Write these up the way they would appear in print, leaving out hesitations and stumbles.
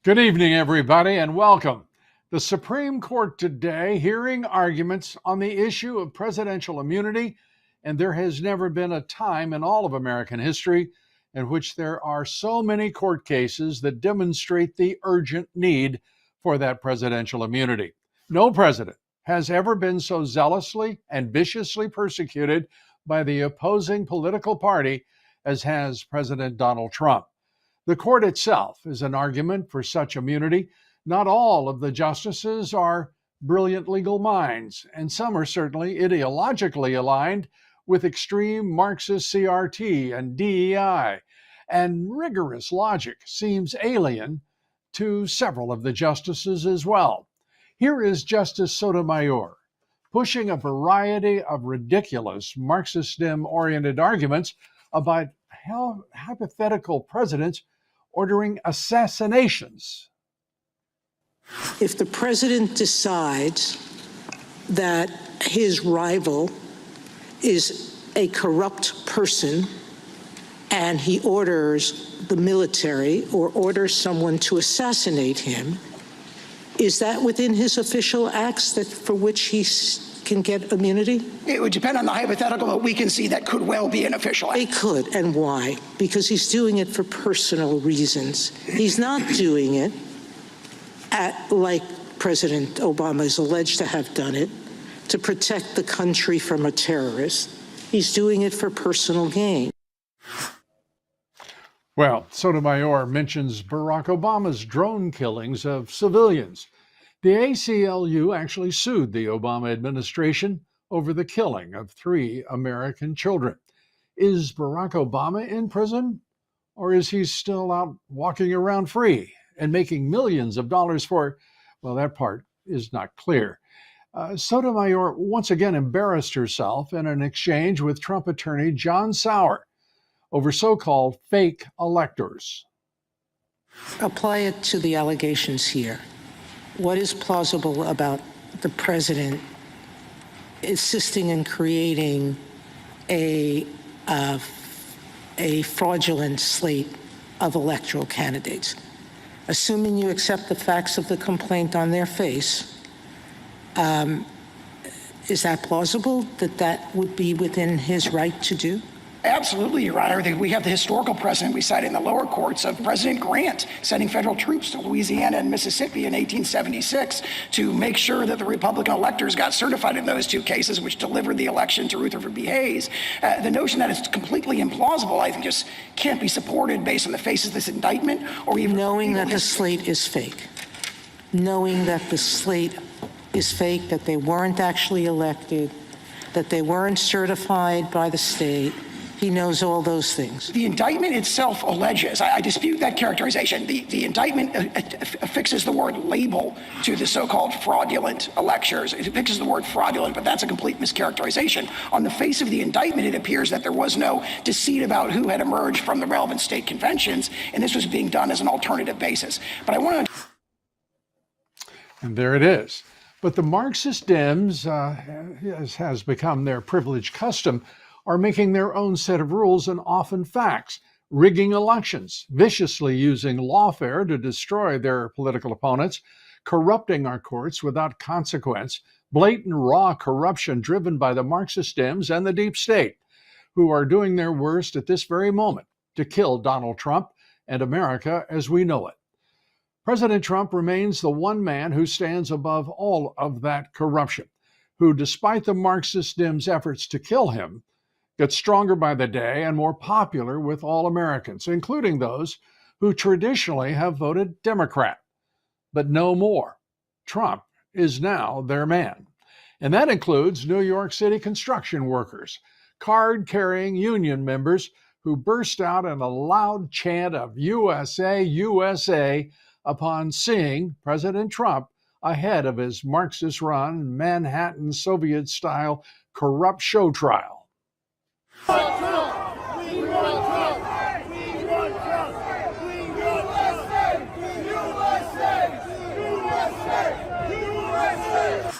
Good evening, everybody, and welcome. The Supreme Court today hearing arguments on the issue of presidential immunity, and there has never been a time in all of American history in which there are so many court cases that demonstrate the urgent need for that presidential immunity. No president has ever been so zealously and viciously persecuted by the opposing political party as has President Donald Trump. The court itself is an argument for such immunity. Not all of the justices are brilliant legal minds, and some are certainly ideologically aligned with extreme Marxist CRT and DEI, and rigorous logic seems alien to several of the justices as well. Here is Justice Sotomayor, pushing a variety of ridiculous Marxist-STEM-oriented arguments about how hypothetical presidents ordering assassinations. If the president decides that his rival is a corrupt person and he orders the military or orders someone to assassinate him, is that within his official acts for which he can get immunity? It would depend on the hypothetical, but we can see that could well be an official act. It could, and why? Because he's doing it for personal reasons. He's not doing it like President Obama is alleged to have done it, to protect the country from a terrorist. He's doing it for personal gain. Well, Sotomayor mentions Barack Obama's drone killings of civilians. The ACLU actually sued the Obama administration over the killing of 3 American children. Is Barack Obama in prison, or is he still out walking around free and making millions of dollars for, well, that part is not clear. Sotomayor once again embarrassed herself in an exchange with Trump attorney John Sauer over so-called fake electors. Apply it to the allegations here. What is plausible about the president assisting in creating a fraudulent slate of electoral candidates? Assuming you accept the facts of the complaint on their face, is that plausible that would be within his right to do? Absolutely, Your Honor. We have the historical precedent we cited in the lower courts of President Grant sending federal troops to Louisiana and Mississippi in 1876 to make sure that the Republican electors got certified in those 2 cases, which delivered the election to Rutherford B. Hayes. The notion that it's completely implausible, I think, just can't be supported based on the face of this indictment or even knowing that the slate is fake. Knowing that the slate is fake, that they weren't actually elected, that they weren't certified by the state. He knows all those things. The indictment itself alleges, I dispute that characterization. The indictment affixes the word label to the so-called fraudulent electors. It affixes the word fraudulent, but that's a complete mischaracterization. On the face of the indictment, it appears that there was no deceit about who had emerged from the relevant state conventions, and this was being done as an alternative basis. But I want to... And there it is. But the Marxist Dems, as has become their privileged custom, are making their own set of rules and often facts, rigging elections, viciously using lawfare to destroy their political opponents, corrupting our courts without consequence, blatant raw corruption driven by the Marxist Dems and the deep state, who are doing their worst at this very moment to kill Donald Trump and America as we know it. President Trump remains the one man who stands above all of that corruption, who, despite the Marxist Dems' efforts to kill him, gets stronger by the day and more popular with all Americans, including those who traditionally have voted Democrat. But no more. Trump is now their man. And that includes New York City construction workers, card-carrying union members who burst out in a loud chant of USA, USA upon seeing President Trump ahead of his Marxist-run, Manhattan Soviet-style corrupt show trial.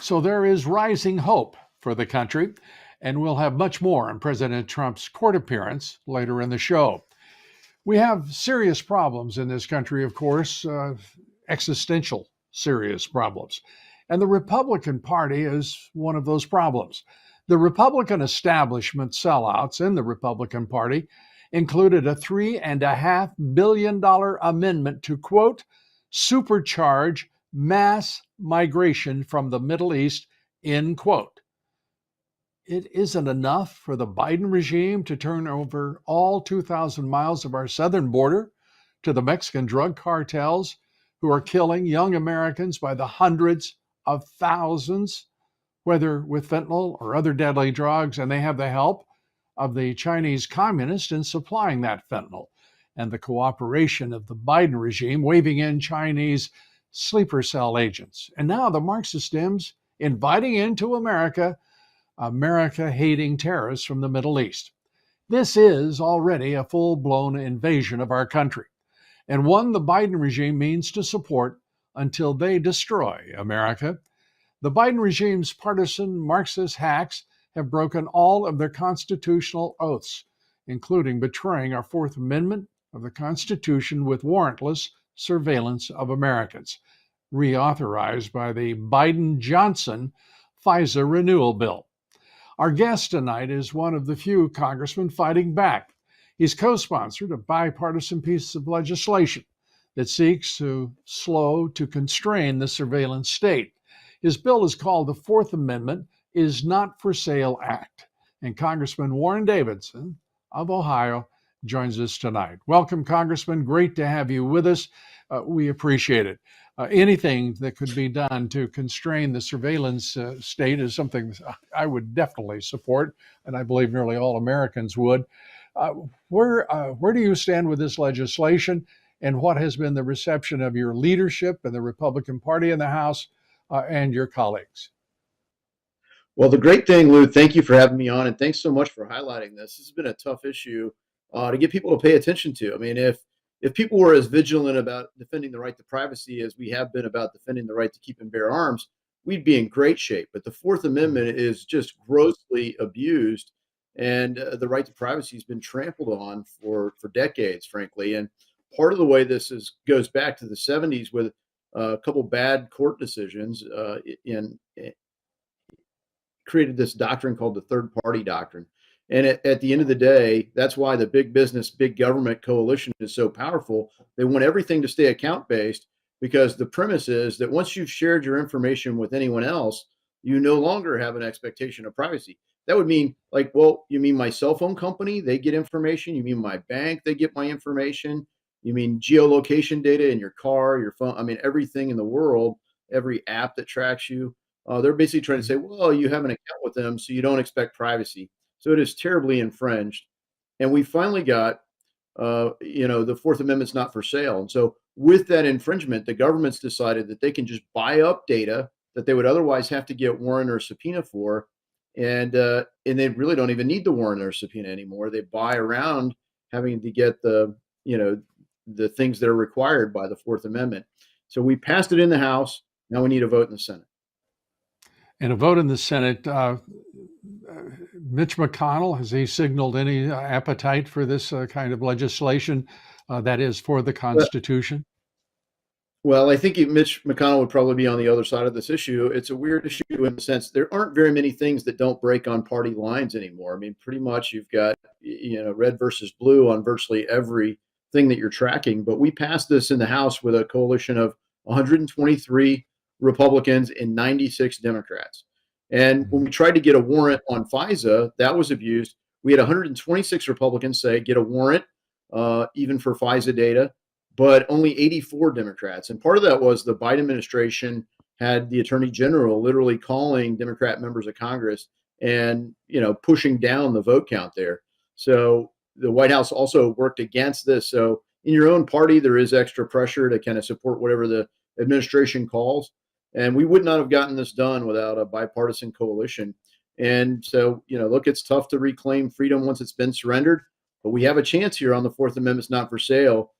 So there is rising hope for the country, and we'll have much more on President Trump's court appearance later in the show. We have serious problems in this country, of course, existential serious problems. And the Republican Party is one of those problems. The Republican establishment sellouts in the Republican Party included a $3.5 billion amendment to, quote, supercharge mass migration from the Middle East, end quote. It isn't enough for the Biden regime to turn over all 2,000 miles of our southern border to the Mexican drug cartels who are killing young Americans by the hundreds of thousands, whether with fentanyl or other deadly drugs, and they have the help of the Chinese communists in supplying that fentanyl, and the cooperation of the Biden regime waving in Chinese sleeper cell agents. And now the Marxist Dems inviting into America hating terrorists from the Middle East. This is already a full-blown invasion of our country, and one the Biden regime means to support until they destroy America. The Biden regime's partisan Marxist hacks have broken all of their constitutional oaths, including betraying our Fourth Amendment of the Constitution with warrantless surveillance of Americans, reauthorized by the Biden-Johnson FISA renewal bill. Our guest tonight is one of the few congressmen fighting back. He's co-sponsored a bipartisan piece of legislation that seeks to constrain the surveillance state. His bill is called the Fourth Amendment is Not for Sale Act. And Congressman Warren Davidson of Ohio joins us tonight. Welcome, Congressman. Great to have you with us. We appreciate it. Anything that could be done to constrain the surveillance state is something I would definitely support, and I believe nearly all Americans would. Where do you stand with this legislation, and what has been the reception of your leadership and the Republican Party in the House and your colleagues? Well, the great thing, Lou, thank you for having me on, and thanks so much for highlighting this. This has been a tough issue to get people to pay attention to. I mean, if people were as vigilant about defending the right to privacy as we have been about defending the right to keep and bear arms, we'd be in great shape. But the Fourth Amendment is just grossly abused, and the right to privacy has been trampled on for decades, frankly. And part of the way this goes back to the 70s with a couple bad court decisions created this doctrine called the third party doctrine. And at the end of the day, that's why the big business, big government coalition is so powerful. They want everything to stay account based, because the premise is that once you've shared your information with anyone else, you no longer have an expectation of privacy. That would mean, like, well, you mean my cell phone company, they get information. You mean my bank, they get my information. You mean geolocation data in your car, your phone. I mean, everything in the world, every app that tracks you. They're basically trying to say, well, you have an account with them, so you don't expect privacy. So it is terribly infringed. And we finally got, the Fourth Amendment's not for sale. And so with that infringement, the government's decided that they can just buy up data that they would otherwise have to get warrant or subpoena for. And they really don't even need the warrant or subpoena anymore. They buy around having to get the things that are required by the Fourth Amendment. So we passed it in the House. Now we need a vote in the Senate. And a vote in the Senate, Mitch McConnell, has he signaled any appetite for this kind of legislation that is for the Constitution? Well, I think Mitch McConnell would probably be on the other side of this issue. It's a weird issue in the sense there aren't very many things that don't break on party lines anymore. I mean, pretty much you've got, red versus blue on virtually every thing that you're tracking. But we passed this in the House with a coalition of 123 Republicans and 96 Democrats. And when we tried to get a warrant on FISA, that was abused. We had 126 Republicans say get a warrant, even for FISA data, but only 84 Democrats. And part of that was the Biden administration had the Attorney General literally calling Democrat members of Congress and, pushing down the vote count there. So the White House also worked against this. So in your own party, there is extra pressure to kind of support whatever the administration calls. And we would not have gotten this done without a bipartisan coalition. And so, look, it's tough to reclaim freedom once it's been surrendered, but we have a chance here on the Fourth Amendment's not for sale.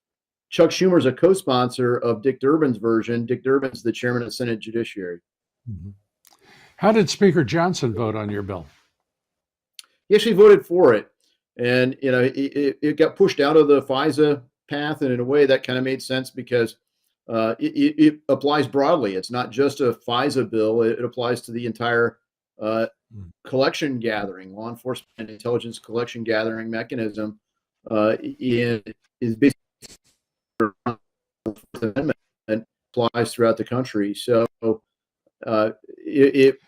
Chuck Schumer is a co-sponsor of Dick Durbin's version. Dick Durbin's the chairman of the Senate Judiciary. Mm-hmm. How did Speaker Johnson vote on your bill? He actually voted for it. And, it got pushed out of the FISA path. And in a way that kind of made sense because it applies broadly. It's not just a FISA bill. It applies to the entire collection gathering, law enforcement and intelligence collection gathering mechanism. Is basically Amendment and applies throughout the country. So it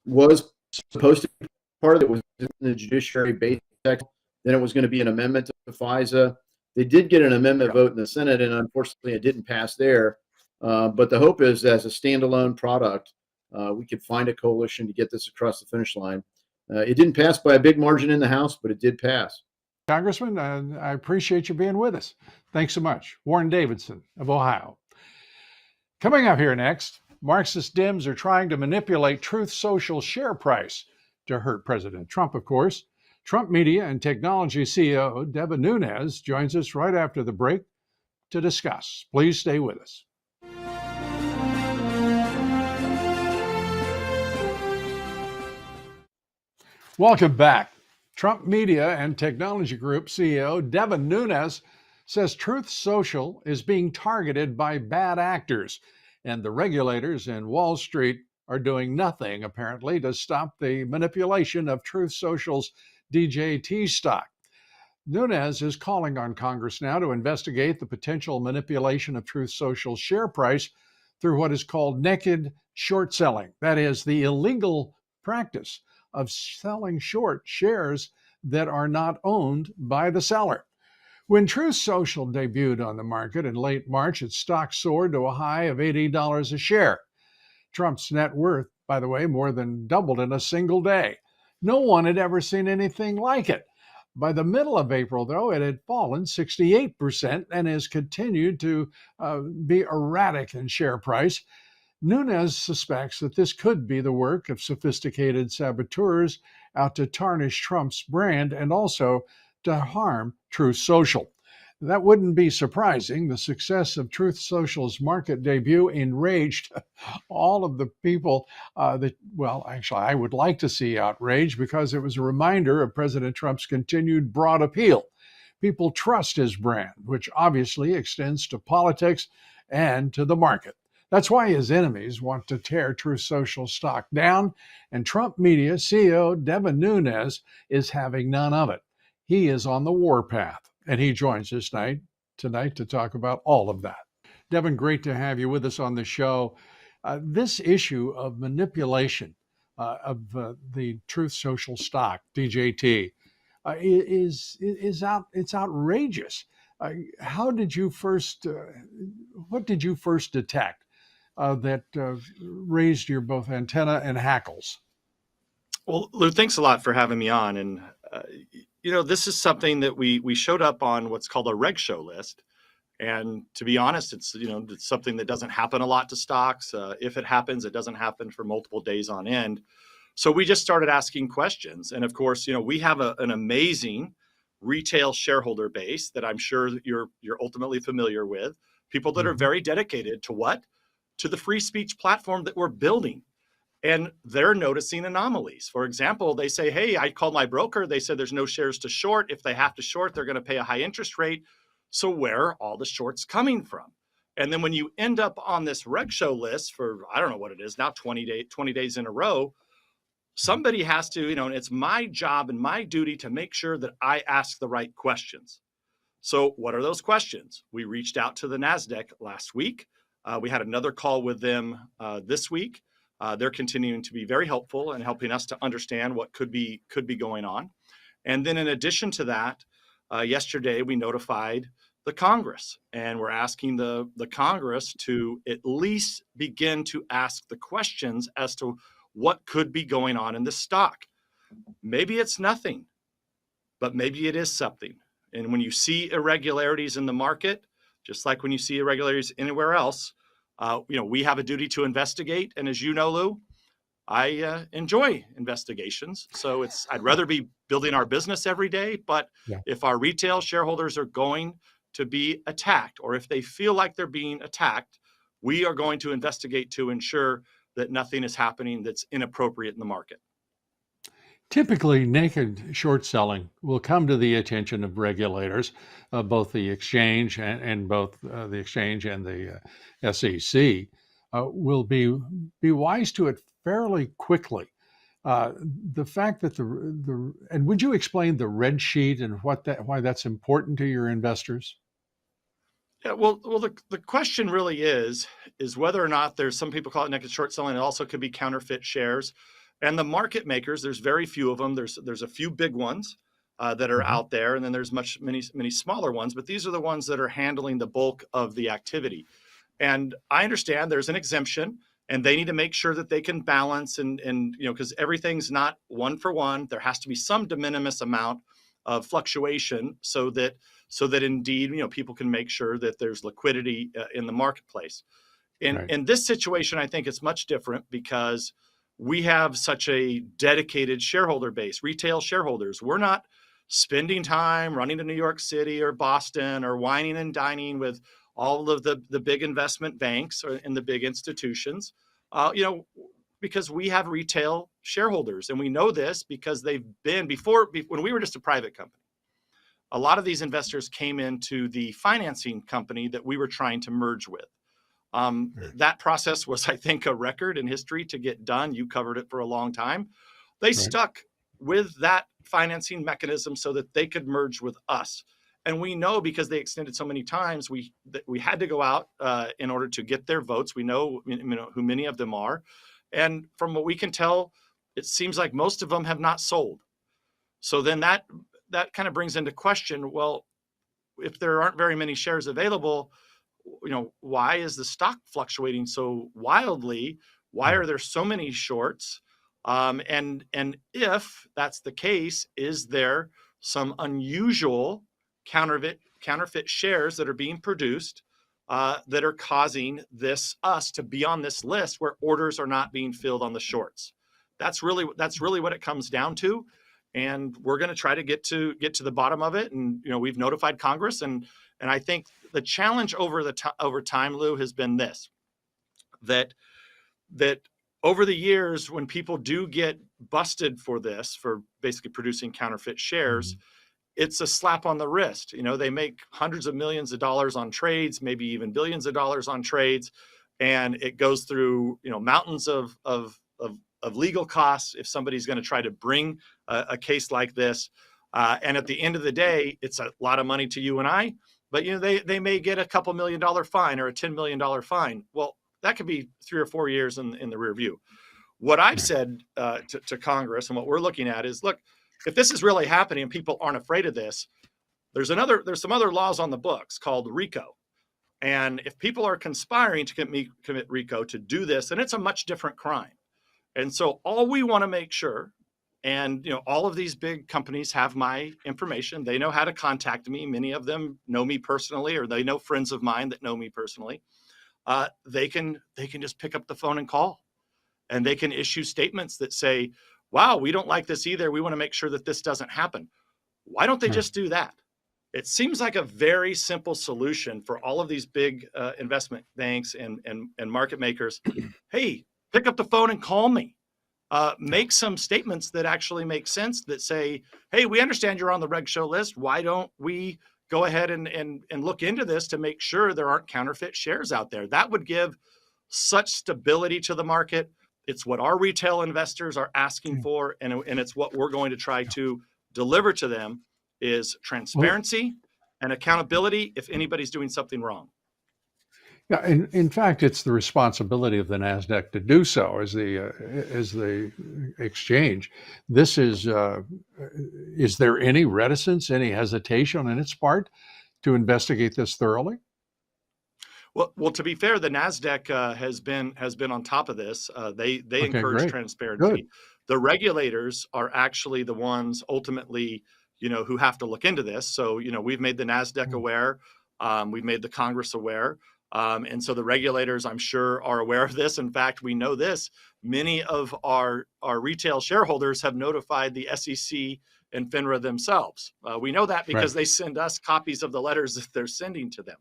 was supposed to be part of it was in the judiciary basic text. Then it was going to be an amendment to FISA. They did get an amendment vote in the Senate, and unfortunately, it didn't pass there. But the hope is, as a standalone product, we could find a coalition to get this across the finish line. It didn't pass by a big margin in the House, but it did pass. Congressman, I appreciate you being with us. Thanks so much. Warren Davidson of Ohio. Coming up here next, Marxist Dems are trying to manipulate Truth Social share price to hurt President Trump, of course. Trump Media and Technology CEO Deva Nunes joins us right after the break to discuss. Please stay with us. Welcome back. Trump Media and Technology Group CEO Deva Nunes says Truth Social is being targeted by bad actors, and the regulators in Wall Street are doing nothing, apparently, to stop the manipulation of Truth Social's DJT stock. Nunes is calling on Congress now to investigate the potential manipulation of Truth Social's share price through what is called naked short selling. That is, the illegal practice of selling short shares that are not owned by the seller. When Truth Social debuted on the market in late March, its stock soared to a high of $80 a share. Trump's net worth, by the way, more than doubled in a single day. No one had ever seen anything like it. By the middle of April, though, it had fallen 68% and has continued to be erratic in share price. Nunes suspects that this could be the work of sophisticated saboteurs out to tarnish Trump's brand and also to harm Truth Social. That wouldn't be surprising. The success of Truth Social's market debut enraged all of the people actually, I would like to see outraged because it was a reminder of President Trump's continued broad appeal. People trust his brand, which obviously extends to politics and to the market. That's why his enemies want to tear Truth Social stock down, and Trump Media CEO Deva Nunes is having none of it. He is on the warpath, and he joins us tonight to talk about all of that. Devin, great to have you with us on the show. This issue of manipulation of the Truth Social stock, DJT, it's outrageous. What did you first detect that raised your both antenna and hackles? Well, Lou, thanks a lot for having me on. And, this is something that we showed up on what's called a reg show list. And to be honest, it's something that doesn't happen a lot to stocks. If it happens, it doesn't happen for multiple days on end. So we just started asking questions. And of course, we have an amazing retail shareholder base that I'm sure that you're ultimately familiar with. People that are very dedicated to what? To the free speech platform that we're building. And they're noticing anomalies. For example, they say, hey, I called my broker. They said there's no shares to short. If they have to short, they're going to pay a high interest rate. So where are all the shorts coming from? And then when you end up on this reg show list for, I don't know what it is now, 20 days in a row, somebody has to, and it's my job and my duty to make sure that I ask the right questions. So what are those questions? We reached out to the NASDAQ last week. We had another call with them this week. They're continuing to be very helpful and helping us to understand what could be going on. And then in addition to that, yesterday we notified the Congress, and we're asking the Congress to at least begin to ask the questions as to what could be going on in the stock. Maybe it's nothing, but maybe it is something. And when you see irregularities in the market, just like when you see irregularities anywhere else, we have a duty to investigate. And as you know, Lou, I enjoy investigations. So I'd rather be building our business every day. But if our retail shareholders are going to be attacked, or if they feel like they're being attacked, we are going to investigate to ensure that nothing is happening that's inappropriate in the market. Typically, naked short selling will come to the attention of regulators, both the exchange and both the exchange and the SEC. Will be wise to it fairly quickly. The fact that the and would you explain the red sheet and why that's important to your investors? Yeah, well, the question really is whether or not there's some people call it naked short selling. It also could be counterfeit shares, and the market makers. There's very few of them. There's a few big ones that are Mhm. out there, and then there's many smaller ones. But these are the ones that are handling the bulk of the activity. And I understand there's an exemption, and they need to make sure that they can balance and because everything's not one for one. There has to be some de minimis amount of fluctuation so that indeed people can make sure that there's liquidity in the marketplace. Right. In this situation, I think it's much different because we have such a dedicated shareholder base, retail shareholders. We're not spending time running to New York City or Boston or whining and dining with all of the big investment banks and the big institutions. Uh, you know, because we have retail shareholders, and we know this because they've been when we were just a private company. A lot of these investors came into the financing company that we were trying to merge with. Right. That process was, I think, a record in history to get done. You covered it for a long time. They Right. stuck with that financing mechanism so that they could merge with us. And we know because they extended so many times, that we had to go out in order to get their votes. We know, who many of them are, and from what we can tell, it seems like most of them have not sold. So then that kind of brings into question, well, if there aren't very many shares available, why is the stock fluctuating so wildly? Why Mm. are there so many shorts? And if that's the case, is there some unusual counterfeit shares that are being produced that are causing us to be on this list where orders are not being filled on the shorts? That's really what it comes down to, and we're going to try to get to the bottom of it. And we've notified Congress, and I think the challenge over time, Lou, has been this: that that over the years, when people do get busted for basically producing counterfeit shares, Mm. it's a slap on the wrist. They make hundreds of millions of dollars on trades, maybe even billions of dollars on trades, and it goes through mountains of legal costs if somebody's going to try to bring a case like this. And at the end of the day, it's a lot of money to you and I, but they may get a couple $1 million fine or a $10 million fine. Well, that could be 3 or 4 years in the rear view. What I've Right. said to Congress and what we're looking at is, look, if this is really happening and people aren't afraid of this, there's some other laws on the books called RICO. And if people are conspiring to commit RICO to do this, then it's a much different crime. And so all we want to make sure, and all of these big companies have my information. They know how to contact me. Many of them know me personally, or they know friends of mine that know me personally. They can just pick up the phone and call, and they can issue statements that say, "Wow, we don't like this either. We want to make sure that this doesn't happen." Why don't they Right. just do that? It seems like a very simple solution for all of these big investment banks and market makers. Hey, pick up the phone and call me. Yeah. Make some statements that actually make sense, that say, hey, we understand you're on the reg show list. Why don't we go ahead and look into this to make sure there aren't counterfeit shares out there? That would give such stability to the market. It's what our retail investors are asking Yeah. for, and it's what we're going to try to deliver to them, is Well, transparency and accountability if anybody's doing something wrong. yeah, in fact, it's the responsibility of the Nasdaq to do so as the exchange. This is there any reticence, any hesitation on its part to investigate this thoroughly? Well, to be fair, the Nasdaq has been on top of this. They Okay, encourage great, good. transparency. The regulators are actually the ones ultimately, who have to look into this. So, we've made the Nasdaq Mm. aware, we've made the Congress aware, and so the regulators, I'm sure, are aware of this. In fact, we know this: many of our retail shareholders have notified the SEC and FINRA themselves. We know that Right. because they send us copies of the letters that they're sending to them.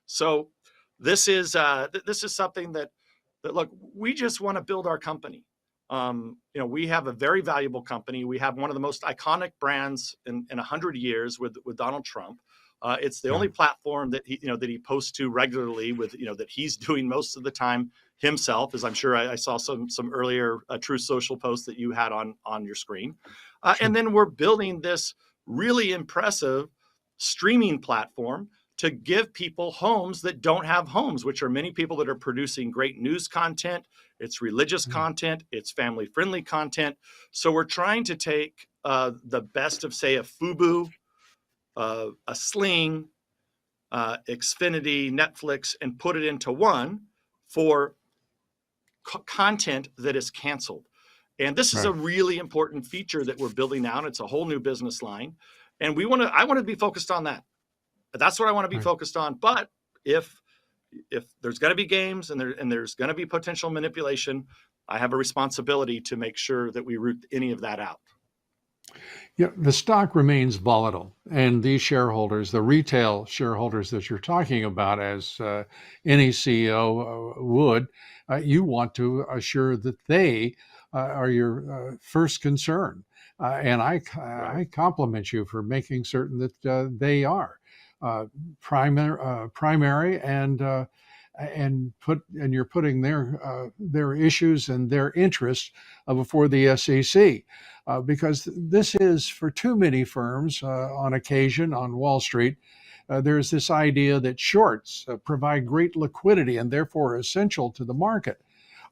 So this is something that look, we just want to build our company. we have a very valuable company. We have one of the most iconic brands in 100 years with Donald Trump. It's the Yeah. only platform that he posts to regularly with, that he's doing most of the time himself, as I'm sure I saw some earlier True Social posts that you had on your screen. And then we're building this really impressive streaming platform to give people homes that don't have homes, which are many people that are producing great news content. It's religious content, it's family friendly content. So we're trying to take the best of, say, a Fubo, a Sling, Xfinity, Netflix, and put it into one for content that is canceled. And this is a really important feature that we're building out. It's a whole new business line. And I want to be focused on that. That's what I want to be focused on. But if there's going to be games and there's going to be potential manipulation, I have a responsibility to make sure that we root any of that out. Yeah, the stock remains volatile, and these shareholders, the retail shareholders that you're talking about, as any CEO would, you want to assure that they are your first concern. And I compliment you for making certain that they are primary, and you're putting their issues and their interests before the SEC. Because this is, for too many firms on occasion on Wall Street, there's this idea that shorts provide great liquidity and therefore essential to the market.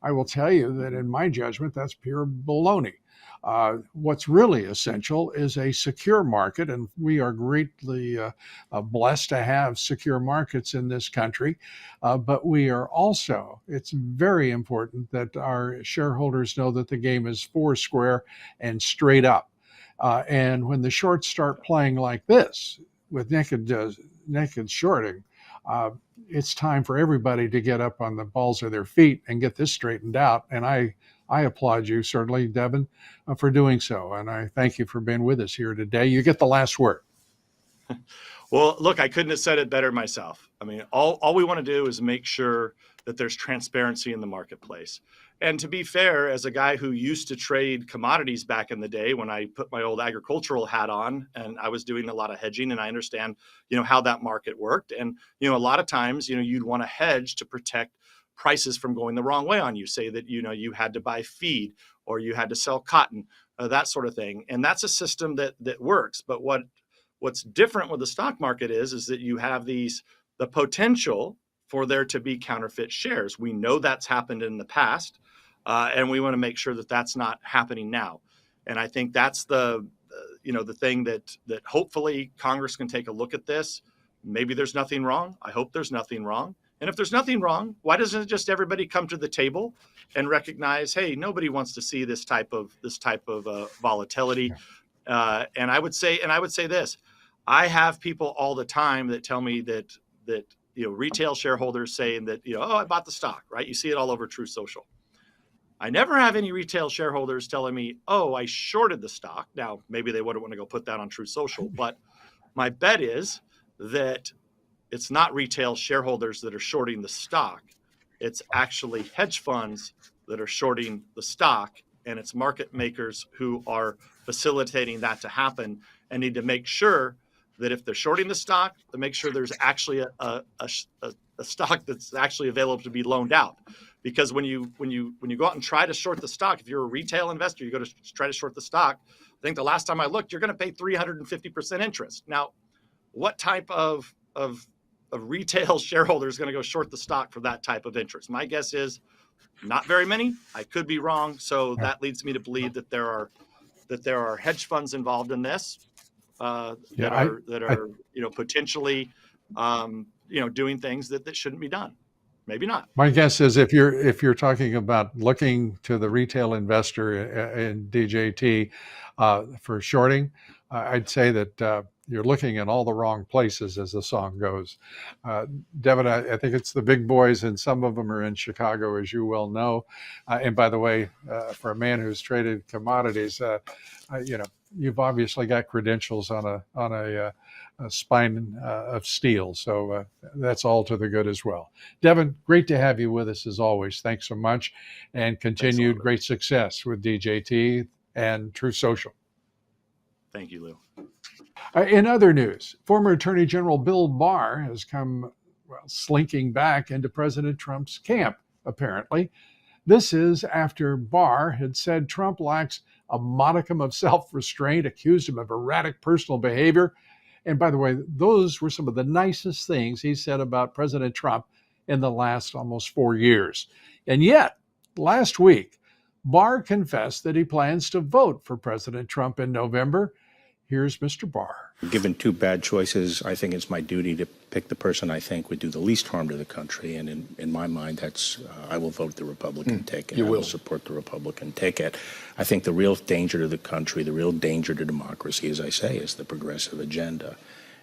I will tell you that in my judgment, that's pure baloney. What's really essential is a secure market, and we are greatly blessed to have secure markets in this country. But we are also, it's very important that our shareholders know that the game is four square and straight up. And when the shorts start playing like this, with naked shorting, it's time for everybody to get up on the balls of their feet and get this straightened out. And I applaud you, certainly, Devin, for doing so. And I thank you for being with us here today. You get the last word. Well, look, I couldn't have said it better myself. I mean, all we want to do is make sure that there's transparency in the marketplace. And to be fair, as a guy who used to trade commodities back in the day when I put my old agricultural hat on and I was doing a lot of hedging, and I understand, how that market worked. And, a lot of times, you'd want to hedge to protect prices from going the wrong way on you. Say that, you had to buy feed or you had to sell cotton, that sort of thing. And that's a system that works. But what's different with the stock market is that you have the potential for there to be counterfeit shares. We know that's happened in the past, and we want to make sure that that's not happening now. And I think that's the thing that hopefully Congress can take a look at this. Maybe there's nothing wrong. I hope there's nothing wrong. And if there's nothing wrong, why doesn't just everybody come to the table and recognize, hey, nobody wants to see this type of volatility. And I would say this: I have people all the time that tell me that retail shareholders saying that oh, I bought the stock, right? You see it all over True Social. I never have any retail shareholders telling me, oh, I shorted the stock. Now maybe they wouldn't want to go put that on True Social, but my bet is that it's not retail shareholders that are shorting the stock. It's actually hedge funds that are shorting the stock, and it's market makers who are facilitating that to happen and need to make sure that if they're shorting the stock, to make sure there's actually a stock that's actually available to be loaned out. Because when you go out and try to short the stock, if you're a retail investor, you go to try to short the stock. I think the last time I looked, you're going to pay 350% interest. Now, what type of retail shareholder is going to go short the stock for that type of interest? My guess is not very many. I could be wrong. So that leads me to believe that there are hedge funds involved in this that are potentially doing things that shouldn't be done. Maybe not. My guess is if you're talking about looking to the retail investor in DJT for shorting, I'd say that you're looking in all the wrong places, as the song goes. Devin, I think it's the big boys, and some of them are in Chicago, as you well know. And by the way, for a man who's traded commodities, you've obviously got credentials on a spine of steel. So that's all to the good as well. Devin, great to have you with us as always. Thanks so much, and continued great success with DJT and True Social. Thank you, Lou. In other news, former Attorney General Bill Barr has come slinking back into President Trump's camp, apparently. This is after Barr had said Trump lacks a modicum of self-restraint, accused him of erratic personal behavior. And by the way, those were some of the nicest things he said about President Trump in the last almost 4 years. And yet, last week, Barr confessed that he plans to vote for President Trump in November. Here's Mr. Barr. Given two bad choices, I think it's my duty to pick the person I think would do the least harm to the country. And in my mind, that's I will vote the Republican ticket. I will support the Republican ticket. I think the real danger to the country, the real danger to democracy, as I say, is the progressive agenda.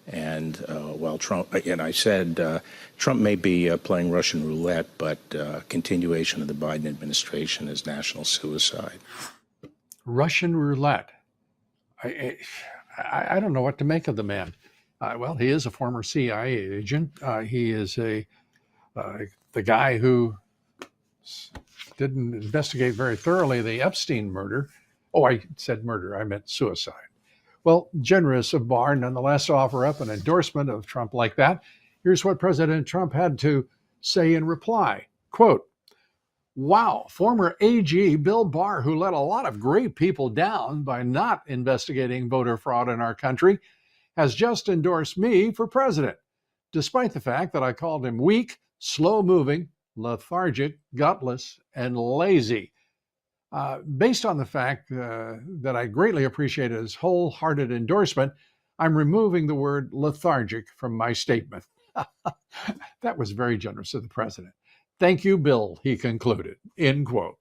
And while Trump, and I said, Trump may be playing Russian roulette, but continuation of the Biden administration is national suicide. Russian roulette. I don't know what to make of the man. Well, he is a former CIA agent. He is the guy who didn't investigate very thoroughly the Epstein murder. Oh, I said murder. I meant suicide. Well, generous of Barr, nonetheless, to offer up an endorsement of Trump like that. Here's what President Trump had to say in reply. Quote, "Wow, former AG Bill Barr, who let a lot of great people down by not investigating voter fraud in our country, has just endorsed me for president, despite the fact that I called him weak, slow-moving, lethargic, gutless, and lazy. Based on the fact that I greatly appreciate his wholehearted endorsement, I'm removing the word lethargic from my statement." That was very generous of the president. "Thank you, Bill," he concluded, end quote.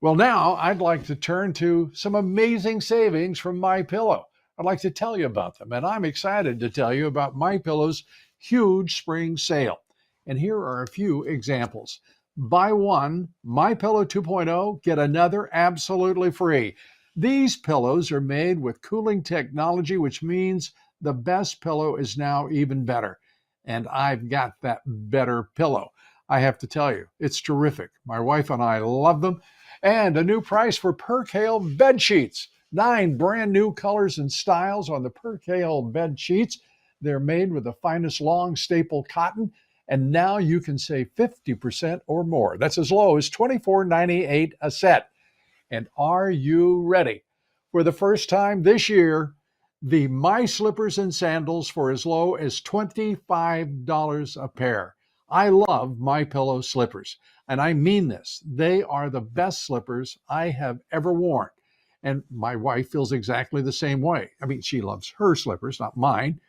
Well, now I'd like to turn to some amazing savings from MyPillow. I'd like to tell you about them, and I'm excited to tell you about MyPillow's huge spring sale. And here are a few examples. Buy one MyPillow 2.0, get another absolutely free. These pillows are made with cooling technology, which means the best pillow is now even better. And I've got that better pillow. I have to tell you, it's terrific. My wife and I love them. And a new price for Percale bed sheets. 9 brand new colors and styles on the Percale bed sheets. They're made with the finest long staple cotton. And now you can save 50% or more. That's as low as $24.98 a set. And are you ready? For the first time this year, the My Slippers and Sandals for as low as $25 a pair. I love MyPillow slippers, and I mean this. They are the best slippers I have ever worn. And my wife feels exactly the same way. I mean, she loves her slippers, not mine.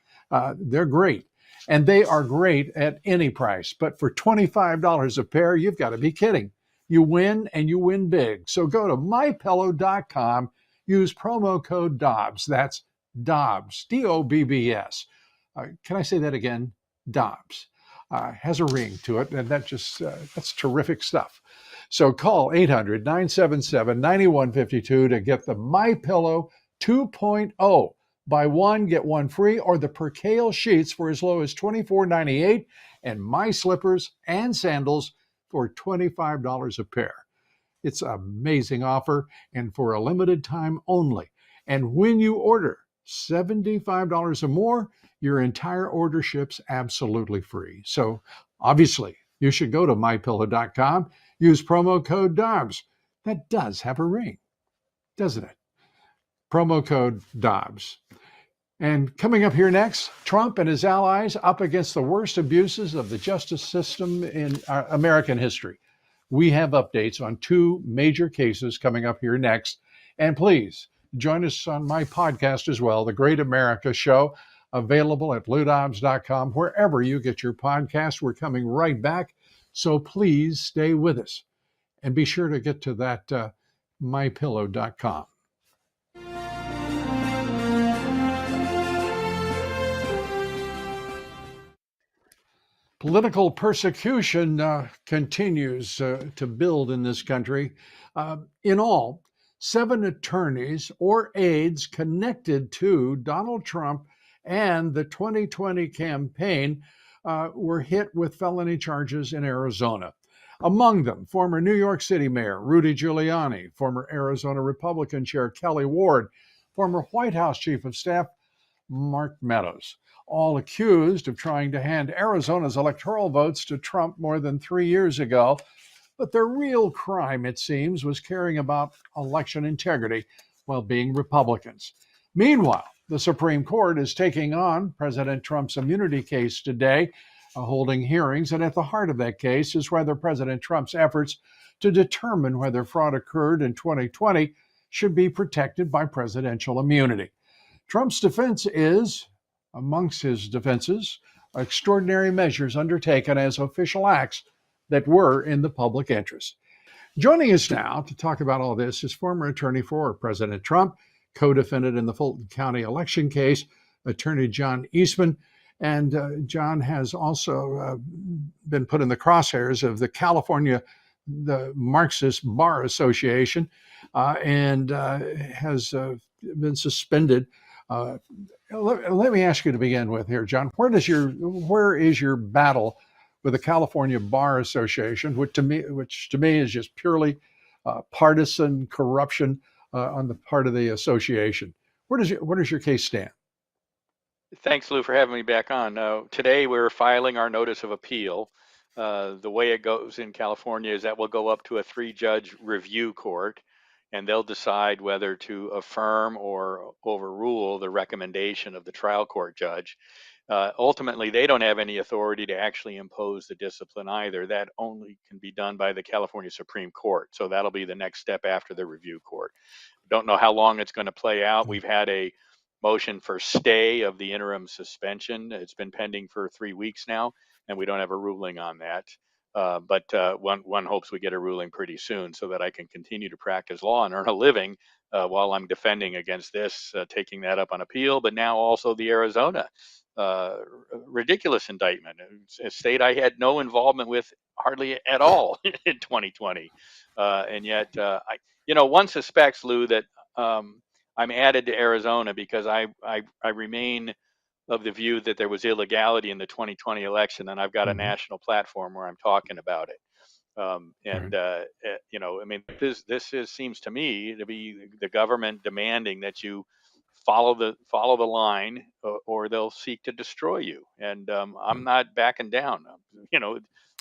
They're great. And they are great at any price. But for $25 a pair, you've got to be kidding. You win, and you win big. So go to mypillow.com, use promo code Dobbs. That's Dobbs, D-O-B-B-S. Can I say that again? Dobbs. Has a ring to it, and that's terrific stuff. So call 800-977-9152 to get the MyPillow 2.0. Buy one, get one free, or the Percale sheets for as low as $24.98, and My Slippers and Sandals for $25 a pair. It's an amazing offer, and for a limited time only. And when you order $75 or more, your entire order ships absolutely free. So obviously, you should go to mypillow.com, use promo code Dobbs. That does have a ring, doesn't it? Promo code Dobbs. And coming up here next, Trump and his allies up against the worst abuses of the justice system in American history. We have updates on 2 major cases coming up here next. And please join us on my podcast as well, The Great America Show, available at LouDobbs.com, wherever you get your podcast. We're coming right back, so please stay with us. And be sure to get to that mypillow.com. Political persecution continues to build in this country. In all, 7 attorneys or aides connected to Donald Trump and the 2020 campaign were hit with felony charges in Arizona. Among them, former New York City Mayor Rudy Giuliani, former Arizona Republican Chair Kelly Ward, former White House Chief of Staff Mark Meadows, all accused of trying to hand Arizona's electoral votes to Trump more than 3 years ago. But their real crime, it seems, was caring about election integrity while being Republicans. Meanwhile, the Supreme Court is taking on President Trump's immunity case today, holding hearings. And at the heart of that case is whether President Trump's efforts to determine whether fraud occurred in 2020 should be protected by presidential immunity. Trump's defense is, amongst his defenses, extraordinary measures undertaken as official acts that were in the public interest. Joining us now to talk about all this is former attorney for President Trump, co-defendant in the Fulton County election case, attorney John Eastman. And John has also been put in the crosshairs of the Marxist Barr Association, and has been suspended. Let me ask you to begin with here, John. Where is your battle with the California Bar Association, which to me is just purely partisan corruption on the part of the association? Where does your case stand? Thanks, Lou, for having me back on. Today we're filing our notice of appeal. The way it goes in California is that we'll go up to a 3-judge review court, and they'll decide whether to affirm or overrule the recommendation of the trial court judge. Ultimately, they don't have any authority to actually impose the discipline either. That only can be done by the California Supreme Court. So that'll be the next step after the review court. Don't know how long it's going to play out. We've had a motion for stay of the interim suspension. It's been pending for 3 weeks now, and we don't have a ruling on that. But one hopes we get a ruling pretty soon so that I can continue to practice law and earn a living while I'm defending against this, taking that up on appeal, but now also the Arizona ridiculous indictment, a state I had no involvement with hardly at all in 2020. And yet, one suspects, Lou, that I'm added to Arizona because I remain of the view that there was illegality in the 2020 election, and I've got a national platform where I'm talking about it. This seems to me to be the government demanding that you follow the line, or they'll seek to destroy you. And I'm not backing down.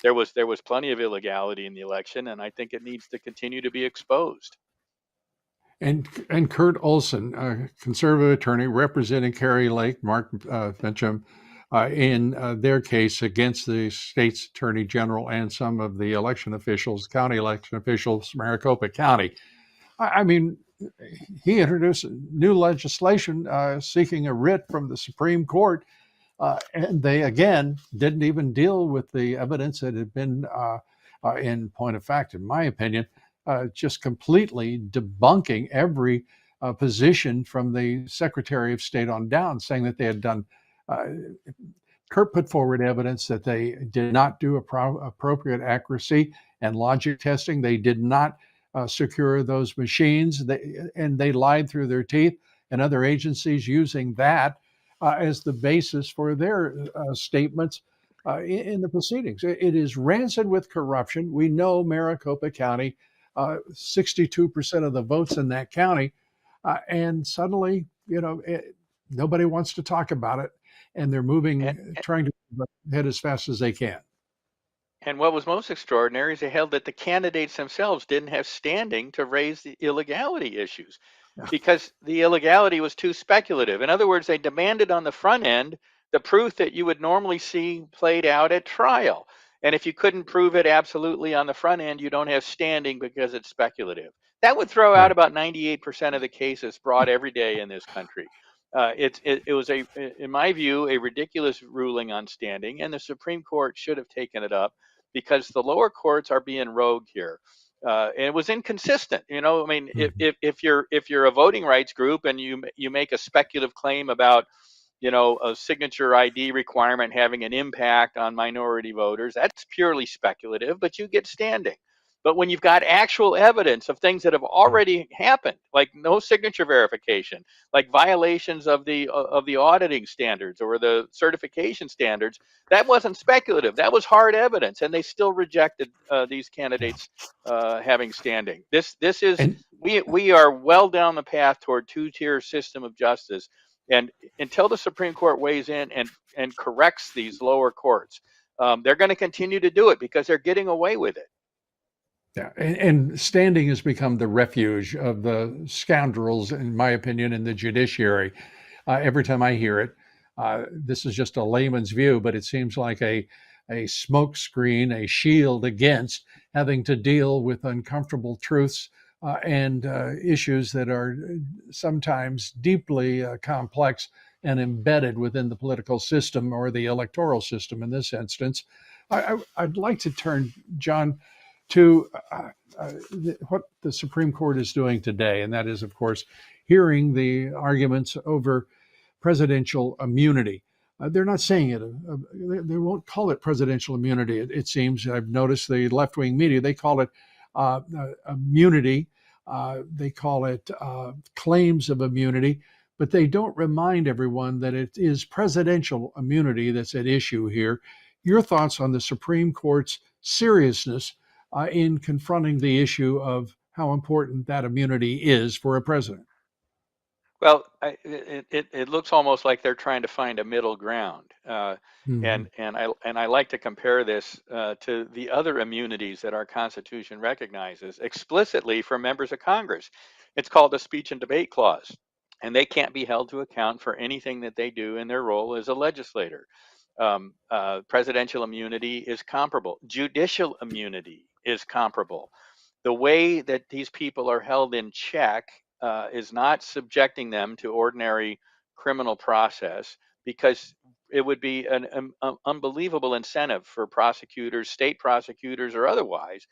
There was plenty of illegality in the election, and I think it needs to continue to be exposed. And Kurt Olson, a conservative attorney representing Kari Lake, Mark Fincham, in their case against the state's attorney general and some of the county election officials, Maricopa County. I mean, he introduced new legislation seeking a writ from the Supreme Court, and they, again, didn't even deal with the evidence that had been, in point of fact, in my opinion, just completely debunking every position from the Secretary of State on down, saying that they had done. Kurt put forward evidence that they did not do appropriate accuracy and logic testing. They did not secure those machines, and they lied through their teeth, and other agencies using that as the basis for their statements in the proceedings. It is rancid with corruption. We know Maricopa County, 62% of the votes in that county, and suddenly, nobody wants to talk about it, and they're trying to head as fast as they can. And what was most extraordinary is they held that the candidates themselves didn't have standing to raise the illegality issues because the illegality was too speculative. In other words, they demanded on the front end the proof that you would normally see played out at trial. And if you couldn't prove it absolutely on the front end, you don't have standing because it's speculative. That would throw out about 98% of the cases brought every day in this country. It was, in my view, a ridiculous ruling on standing, and the Supreme Court should have taken it up because the lower courts are being rogue here. And it was inconsistent. If you're a voting rights group and you make a speculative claim about a signature ID requirement having an impact on minority voters, that's purely speculative, but you get standing. But when you've got actual evidence of things that have already happened, like no signature verification, like violations of the auditing standards or the certification standards, that wasn't speculative. That was hard evidence, and they still rejected these candidates having standing. This is And we are well down the path toward two-tier system of justice, and until the Supreme Court weighs in and corrects these lower courts, they're going to continue to do it because they're getting away with it. yeah, and standing has become the refuge of the scoundrels, in my opinion, in the judiciary. Every time I hear it, this is just a layman's view, but it seems like a smokescreen, a shield against having to deal with uncomfortable truths and issues that are sometimes deeply complex and embedded within the political system or the electoral system in this instance. I'd like to turn, John, to what the Supreme Court is doing today, and that is, of course, hearing the arguments over presidential immunity. They're not saying it. They won't call it presidential immunity. It seems I've noticed the left-wing media, they call it immunity. They call it claims of immunity, but they don't remind everyone that it is presidential immunity that's at issue here. Your thoughts on the Supreme Court's seriousness in confronting the issue of how important that immunity is for a president? Well, it looks almost like they're trying to find a middle ground, Mm-hmm. and I like to compare this to the other immunities that our Constitution recognizes explicitly for members of Congress. It's called the Speech and Debate Clause, and they can't be held to account for anything that they do in their role as a legislator. Presidential immunity is comparable. Judicial immunity is comparable. The way that these people are held in check is not subjecting them to ordinary criminal process, because it would be an unbelievable incentive for prosecutors, state prosecutors or otherwise,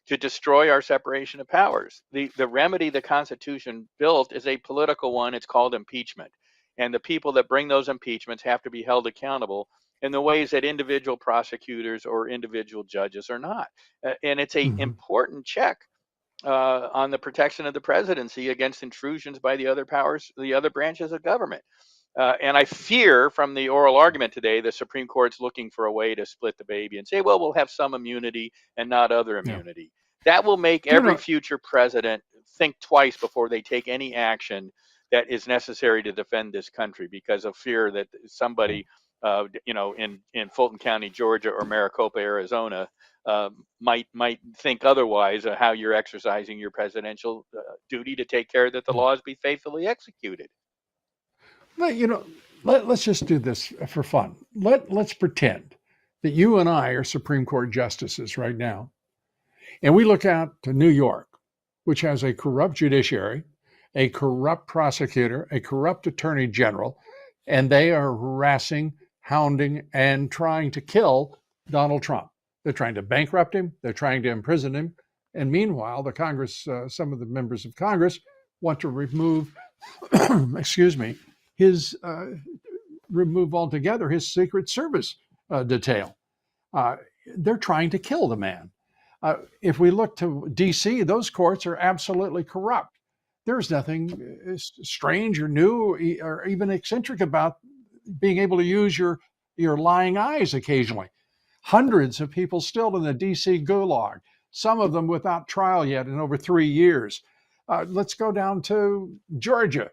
to destroy our separation of powers. The remedy the Constitution built is a political one. It's called impeachment. And the people that bring those impeachments have to be held accountable in the ways that individual prosecutors or individual judges are not. And it's an Mm-hmm. important check on the protection of the presidency against intrusions by the other powers, the other branches of government. And I fear from the oral argument today, the Supreme Court's looking for a way to split the baby and say, well, we'll have some immunity and not other Yeah. immunity. That will make You every know, future president think twice before they take any action that is necessary to defend this country, because of fear that somebody, in Fulton County, Georgia, or Maricopa, Arizona, might think otherwise of how you're exercising your presidential duty to take care that the laws be faithfully executed. but, let's just do this for fun. Let's pretend that you and I are Supreme Court justices right now, and we look out to New York, which has a corrupt judiciary, a corrupt prosecutor, a corrupt attorney general, and they are harassing, hounding, and trying to kill Donald Trump. They're trying to bankrupt him. They're trying to imprison him. And meanwhile, the Congress, some of the members of Congress want to remove, excuse me, remove altogether his Secret Service detail. They're trying to kill the man. If we look to D.C., those courts are absolutely corrupt. There's nothing strange or new or even eccentric about being able to use your lying eyes occasionally. Hundreds of people still in the D.C. gulag, some of them without trial yet in over 3 years. Let's go down to Georgia,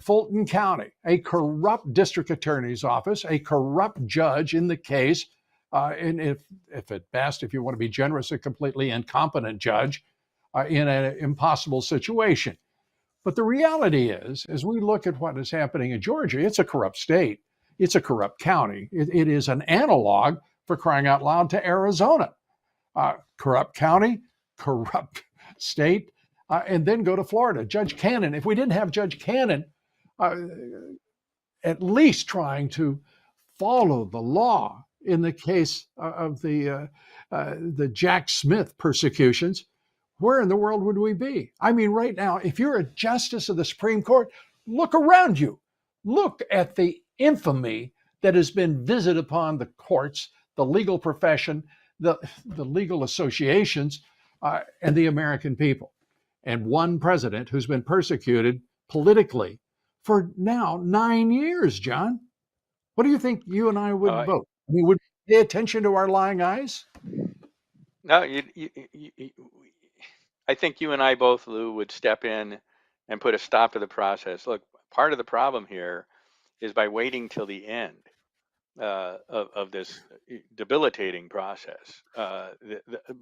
Fulton County, a corrupt district attorney's office, a corrupt judge in the case, and if at best, if you want to be generous, a completely incompetent judge in an impossible situation. But the reality is, as we look at what is happening in Georgia, it's a corrupt state. It's a corrupt county. It is an analog, for crying out loud, to Arizona. Corrupt county, corrupt state, and then go to Florida. Judge Cannon, if we didn't have Judge Cannon at least trying to follow the law in the case of the Jack Smith persecutions, where in the world would we be? I mean, right now, if you're a justice of the Supreme Court, look around you. Look at the infamy that has been visited upon the courts, the legal profession, the legal associations, and the American people. And one president who's been persecuted politically for now 9 years, John. What do you think you and I would vote? I mean, would we pay attention to our lying eyes? No, I think you and I both, Lou, would step in and put a stop to the process. Look, part of the problem here is by waiting till the end of this debilitating process.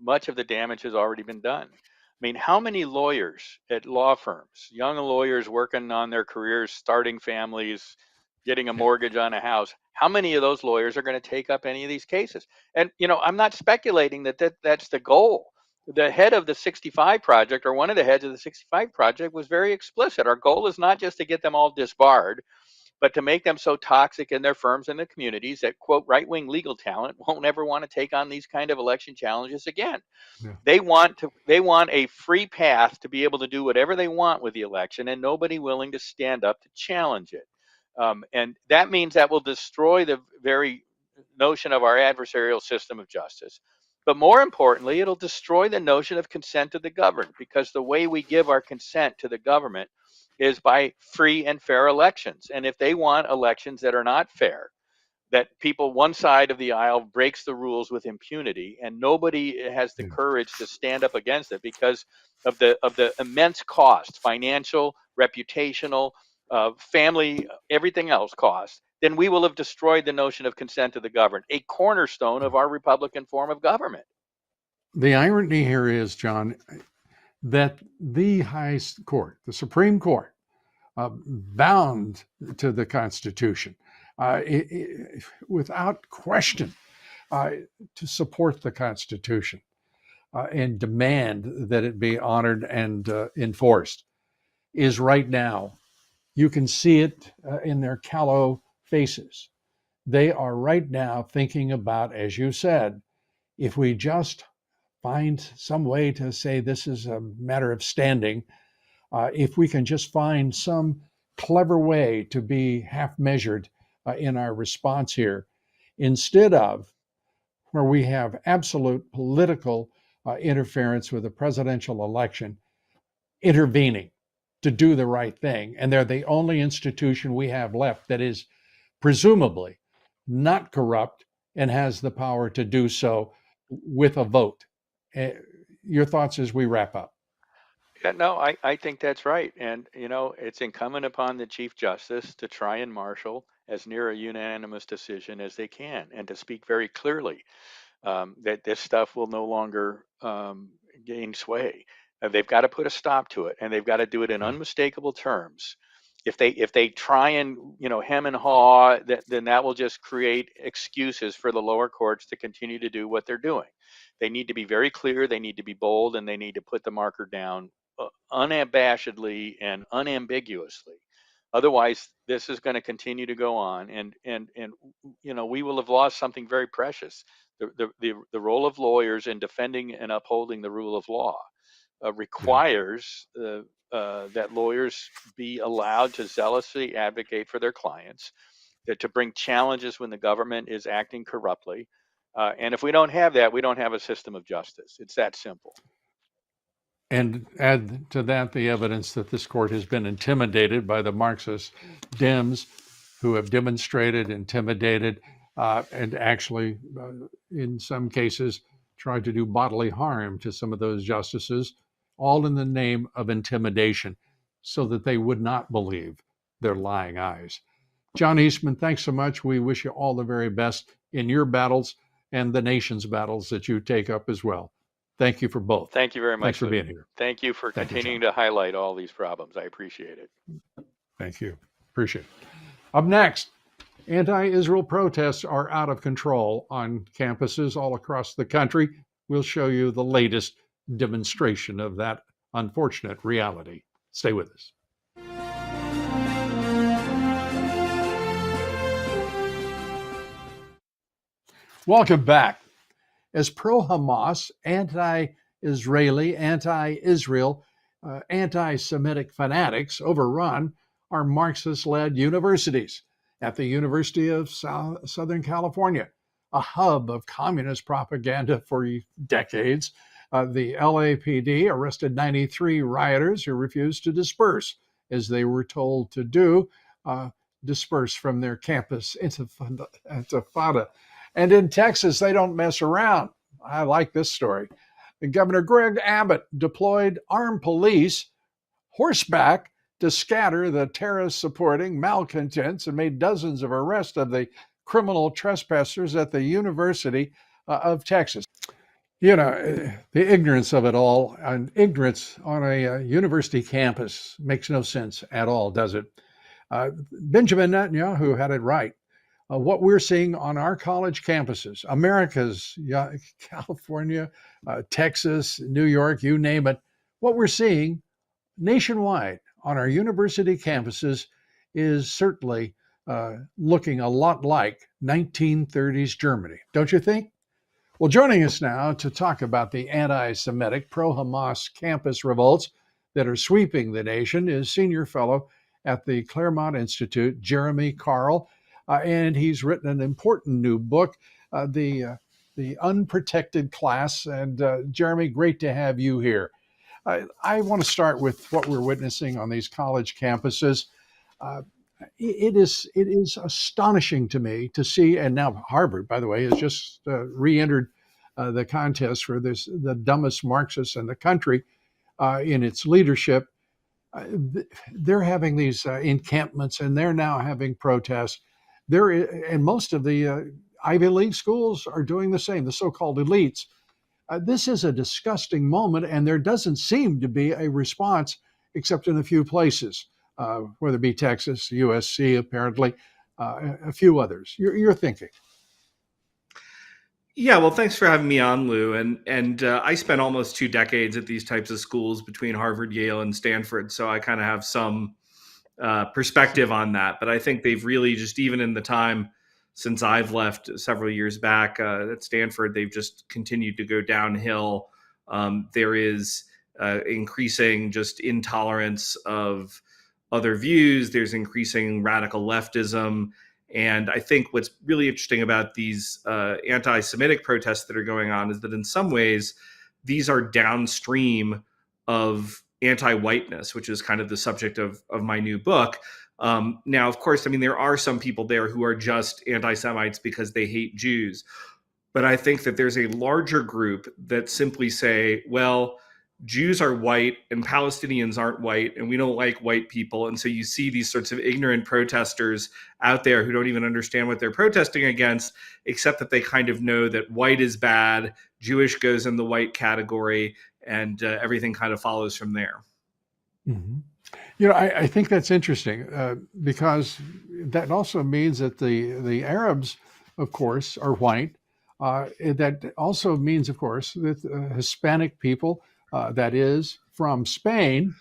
Much of the damage has already been done. I mean, how many lawyers at law firms, young lawyers working on their careers, starting families, getting a mortgage on a house, how many of those lawyers are going to take up any of these cases? And, I'm not speculating that's the goal. The head of the 65 project, or one of the heads of the 65 project, was very explicit. Our goal is not just to get them all disbarred, but to make them so toxic in their firms and their communities that, quote, right-wing legal talent won't ever want to take on these kind of election challenges again. Yeah. They want a free path to be able to do whatever they want with the election, and nobody willing to stand up to challenge it. And that means that will destroy the very notion of our adversarial system of justice. But more importantly, it'll destroy the notion of consent to the governed, because the way we give our consent to the government is by free and fair elections. And if they want elections that are not fair, that people, one side of the aisle breaks the rules with impunity, and nobody has the courage to stand up against it because of the immense cost, financial, reputational, family, everything else cost, then we will have destroyed the notion of consent to the governed, a cornerstone of our Republican form of government. The irony here is, John, that the highest court, the Supreme Court, bound to the Constitution, without question, to support the Constitution and demand that it be honored and enforced, is right now. You can see it in their callow faces. They are right now thinking about, as you said, if we just find some way to say this is a matter of standing, if we can just find some clever way to be half measured in our response here, instead of where we have absolute political interference with the presidential election, intervening to do the right thing. And they're the only institution we have left that is presumably not corrupt and has the power to do so with a vote. Your thoughts as we wrap up? Yeah, no, I think that's right. And, it's incumbent upon the Chief Justice to try and marshal as near a unanimous decision as they can, and to speak very clearly that this stuff will no longer gain sway. They've got to put a stop to it, and they've got to do it in unmistakable terms. If they try and hem and haw, then that will just create excuses for the lower courts to continue to do what they're doing. They need to be very clear, they need to be bold, and they need to put the marker down unabashedly and unambiguously. Otherwise, this is going to continue to go on, and we will have lost something very precious: the role of lawyers in defending and upholding the rule of law. Requires that lawyers be allowed to zealously advocate for their clients, to bring challenges when the government is acting corruptly. And if we don't have that, we don't have a system of justice. It's that simple. And add to that the evidence that this court has been intimidated by the Marxist Dems who have demonstrated, intimidated, and actually, in some cases, tried to do bodily harm to some of those justices, all in the name of intimidation, so that they would not believe their lying eyes. John Eastman, thanks so much. We wish you all the very best in your battles and the nation's battles that you take up as well. Thank you for both. Thank you very much. Thanks for being here. Thank you for continuing to highlight all these problems. I appreciate it. Thank you. Appreciate it. Up next, anti-Israel protests are out of control on campuses all across the country. We'll show you the latest demonstration of that unfortunate reality. Stay with us. Welcome back. As pro-Hamas, anti-Israeli, anti-Israel, anti-Semitic fanatics overrun our Marxist-led universities, at the University of Southern California, a hub of communist propaganda for decades. The LAPD arrested 93 rioters who refused to disperse, as they were told to do, disperse from their campus intifada. And in Texas, they don't mess around. I like this story. Governor Greg Abbott deployed armed police horseback to scatter the terrorist-supporting malcontents and made dozens of arrests of the criminal trespassers at the University of Texas. You know, the ignorance of it all, and ignorance on a university campus makes no sense at all, does it? Benjamin Netanyahu had it right. What we're seeing on our college campuses, America's California, Texas, New York, you name it, what we're seeing nationwide on our university campuses is certainly looking a lot like 1930s Germany, don't you think? Well, joining us now to talk about the anti-Semitic pro-Hamas campus revolts that are sweeping the nation is senior fellow at the Claremont Institute, Jeremy Carl, and he's written an important new book, The Unprotected Class. And Jeremy, great to have you here. I want to start with what we're witnessing on these college campuses. It is astonishing to me to see, and now Harvard, by the way, has just re-entered the contest for the dumbest Marxists in the country in its leadership. They're having these encampments, and they're now having protests. And most of the Ivy League schools are doing the same, the so-called elites. This is a disgusting moment, and there doesn't seem to be a response except in a few places, whether it be Texas, USC, apparently, a few others. You're thinking. Yeah, well, thanks for having me on, Lou. And I spent almost 2 decades at these types of schools between Harvard, Yale, and Stanford, so I kind of have some perspective on that. But I think they've really just, even in the time since I've left several years back at Stanford, they've just continued to go downhill. There is increasing just intolerance of other views. There's increasing radical leftism. And I think what's really interesting about these anti-Semitic protests that are going on is that in some ways, these are downstream of anti-whiteness, which is kind of the subject of my new book. Now, of course, I mean, there are some people there who are just anti-Semites because they hate Jews. But I think that there's a larger group that simply say, well, Jews are white and Palestinians aren't white, and we don't like white people. And so you see these sorts of ignorant protesters out there who don't even understand what they're protesting against, except that they kind of know that white is bad, Jewish goes in the white category, and everything kind of follows from there. Mm-hmm. You know, I think that's interesting because that also means that the Arabs, of course, are white. That also means, of course, that Hispanic people, that is, from Spain,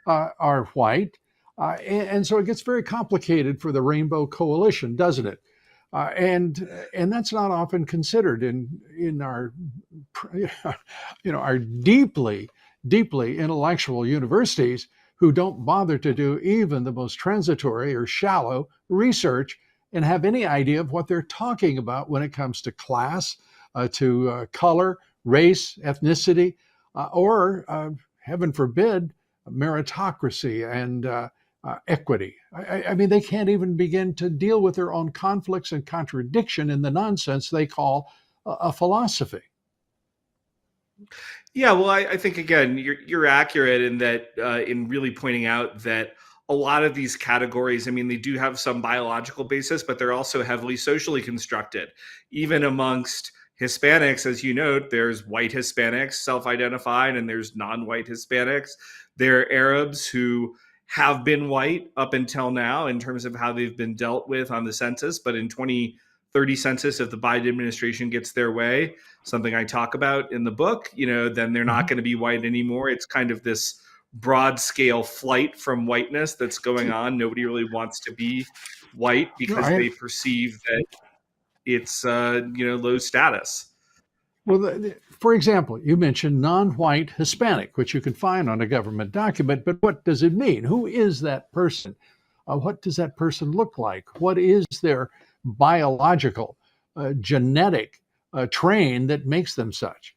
are white. And so it gets very complicated for the Rainbow Coalition, doesn't it? And that's not often considered in our, our deeply intellectual universities, who don't bother to do even the most transitory or shallow research and have any idea of what they're talking about when it comes to class, to color, race, ethnicity, or, heaven forbid, meritocracy and equity. I mean, they can't even begin to deal with their own conflicts and contradiction in the nonsense they call a philosophy. Yeah, well, I think, again, you're accurate in that, in really pointing out that a lot of these categories, I mean, they do have some biological basis, but they're also heavily socially constructed. Even amongst Hispanics, as you note, there's white Hispanics, self-identified, and there's non-white Hispanics. There are Arabs who have been white up until now in terms of how they've been dealt with on the census, but in 2030 census, if the Biden administration gets their way, something I talk about in the book, then they're not going to be white anymore. It's kind of this broad scale flight from whiteness that's going on. Nobody really wants to be white because they perceive that it's, low status. Well, for example, you mentioned non-white Hispanic, which you can find on a government document, but what does it mean? Who is that person? What does that person look like? What is their biological, genetic train that makes them such?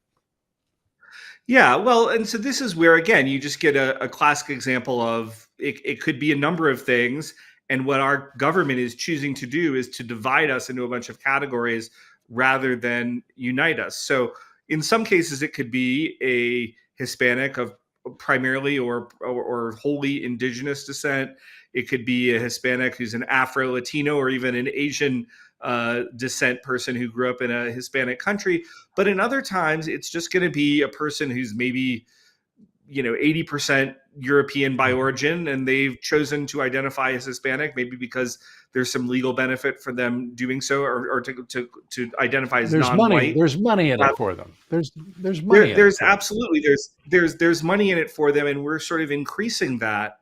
Yeah, well, and so this is where, again, you just get a classic example of it could be a number of things. And what our government is choosing to do is to divide us into a bunch of categories rather than unite us. So in some cases, it could be a Hispanic of primarily or wholly indigenous descent. It could be a Hispanic who's an Afro-Latino or even an Asian descent person who grew up in a Hispanic country. But in other times, it's just going to be a person who's maybe 80% European by origin, and they've chosen to identify as Hispanic, maybe because there's some legal benefit for them doing so, or to identify as non-white. There's money in it for them. There's money. There's absolutely there's money in it for them, and we're sort of increasing that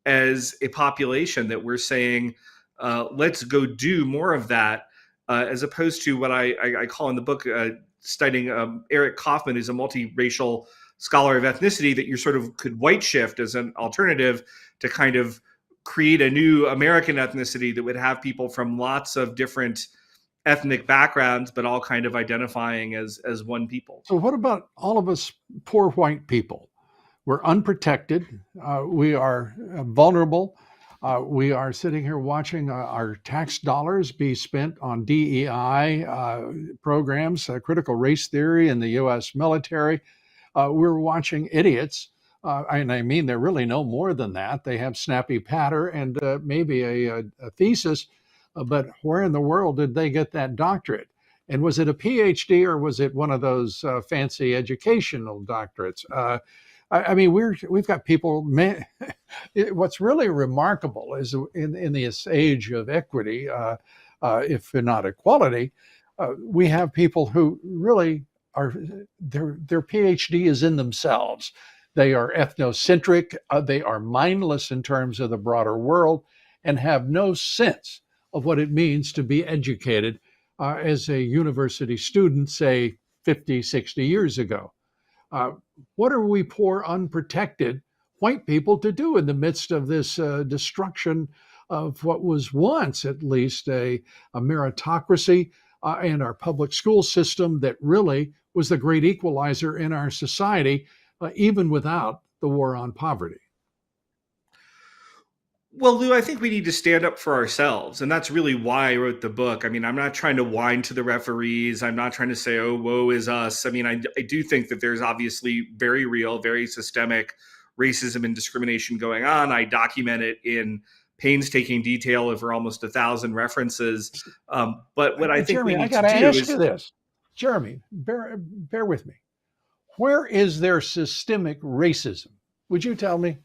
as a population that we're saying, let's go do more of that, as opposed to what I call in the book, studying Eric Kaufman, who's a multiracial scholar of ethnicity, that you sort of could white shift as an alternative to kind of create a new American ethnicity that would have people from lots of different ethnic backgrounds, but all kind of identifying as one people. So what about all of us poor white people? We're unprotected. We are vulnerable. We are sitting here watching our tax dollars be spent on DEI programs, critical race theory in the U.S. military. We're watching idiots, and I mean, they're really no more than that. They have snappy patter and maybe a thesis, but where in the world did they get that doctorate? And was it a PhD or was it one of those fancy educational doctorates? I mean, we've got people. What's really remarkable is in this age of equity, if not equality, we have people who really are their PhD is in themselves. They are ethnocentric. They are mindless in terms of the broader world, and have no sense of what it means to be educated as a university student, say 50, 60 years ago. What are we poor, unprotected white people to do in the midst of this destruction of what was once at least a meritocracy and our public school system that really was the great equalizer in our society, even without the war on poverty? Well, Lou, I think we need to stand up for ourselves. And that's really why I wrote the book. I mean, I'm not trying to whine to the referees. I'm not trying to say, oh, woe is us. I mean, I do think that there's obviously very real, very systemic racism and discrimination going on. I document it in painstaking detail over almost 1,000 references. But what I think Jeremy, we need I got to do ask is you this. Jeremy, bear with me. Where is there systemic racism? Would you tell me?